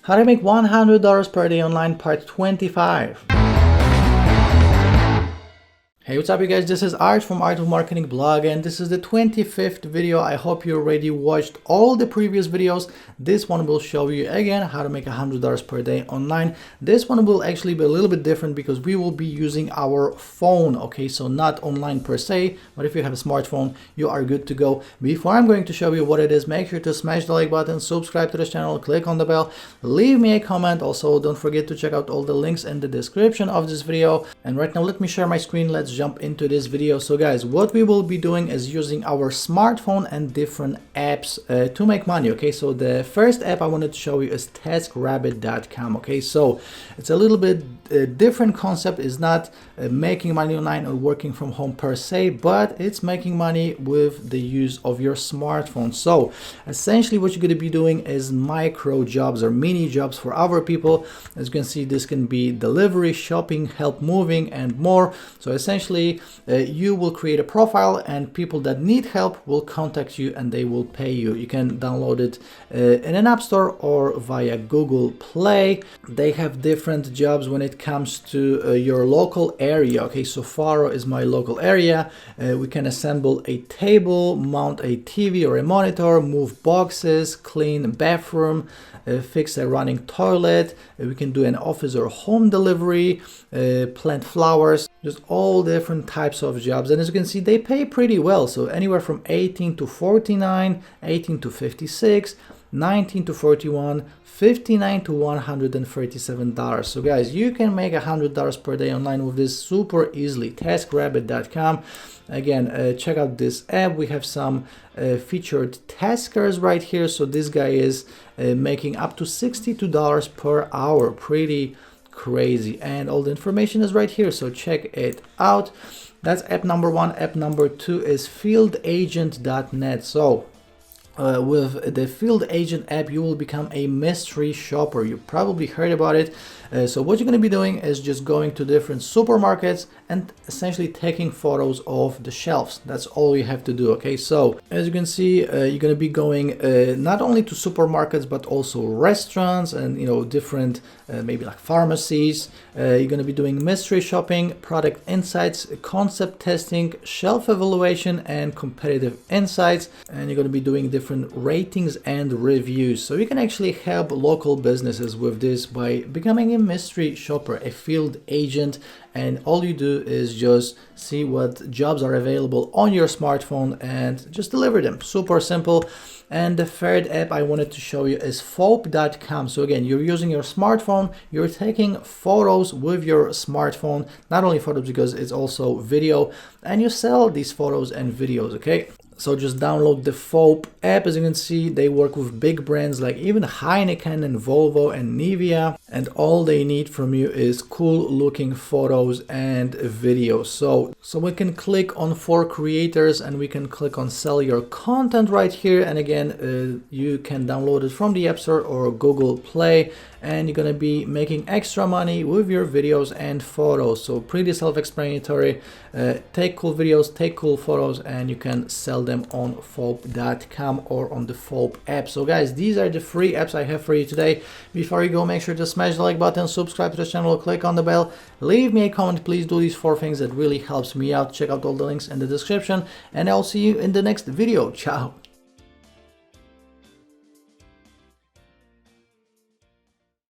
How to make $100 per day online, part 25. Hey, what's up you guys, this is Art from Art of Marketing blog, and this is the 25th video. I hope you already watched all the previous videos. This one will show you again how to make $100 per day online. This one will actually be a little bit different because we will be using our phone, okay? So not online per se, but if you have a smartphone, you are good to go. Before I'm going to show you what it is, make sure to smash the like button, subscribe to this channel, click on the bell, leave me a comment. Also, don't forget to check out all the links in the description of this video. And right now, let me share my screen. Let's jump into this video. So guys, what we will be doing is using our smartphone and different apps to make money, okay? So the first app I wanted to show you is TaskRabbit.com, okay? So it's a little bit different concept. Is not making money online or working from home per se, but it's making money with the use of your smartphone. So essentially what you're going to be doing is micro jobs or mini jobs for other people. As you can see, this can be delivery, shopping, help moving, and more. So essentially you will create a profile and people that need help will contact you and they will pay you. You can download it in an app store or via Google Play. They have different jobs when it comes to your local area, okay? So Faro is my local area. We can assemble a table, mount a TV or a monitor, move boxes, clean a bathroom, fix a running toilet. We can do an office or home delivery, plant flowers, just all different types of jobs. And as you can see, they pay pretty well. So anywhere from 18 to 49, 18 to 56, 19 to 41, 59 to $137. So guys, you can make $100 per day online with this super easily. TaskRabbit.com. Again, check out this app. We have some featured taskers right here. So this guy is making up to $62 per hour. Pretty crazy, and all the information is right here, so check it out. That's app number one. App number two is fieldagent.net. So with the Field Agent app, you will become a mystery shopper. You probably heard about it. So what you're going to be doing is just going to different supermarkets and essentially taking photos of the shelves. That's all you have to do, okay? So as you can see, you're going to be going not only to supermarkets but also restaurants and different maybe like pharmacies. You're going to be doing mystery shopping, product insights, concept testing, shelf evaluation, and competitive insights. And you're going to be doing different ratings and reviews. So you can actually help local businesses with this by becoming a mystery shopper, a field agent, and all you do is just see what jobs are available on your smartphone and just deliver them. Super simple. And the third app I wanted to show you is Fope.com. So again, you're using your smartphone, you're taking photos with your smartphone, not only photos because it's also video, and you sell these photos and videos, okay? So just download the Fope app. As you can see, they work with big brands like even Heineken and Volvo and Nivea, and all they need from you is cool looking photos and videos. So we can click on for creators and we can click on sell your content right here. And again, you can download it from the App Store or Google Play, and you're gonna be making extra money with your videos and photos. So pretty self-explanatory. Take cool videos, take cool photos, and you can sell them on Fope.com or on the Fope app. So guys, these are the free apps I have for you today. Before you go, make sure to smash the like button, subscribe to the channel, click on the bell, leave me a comment. Please do these 4 things. That really helps me out. Check out all the links in the description, and I'll see you in the next video. Ciao.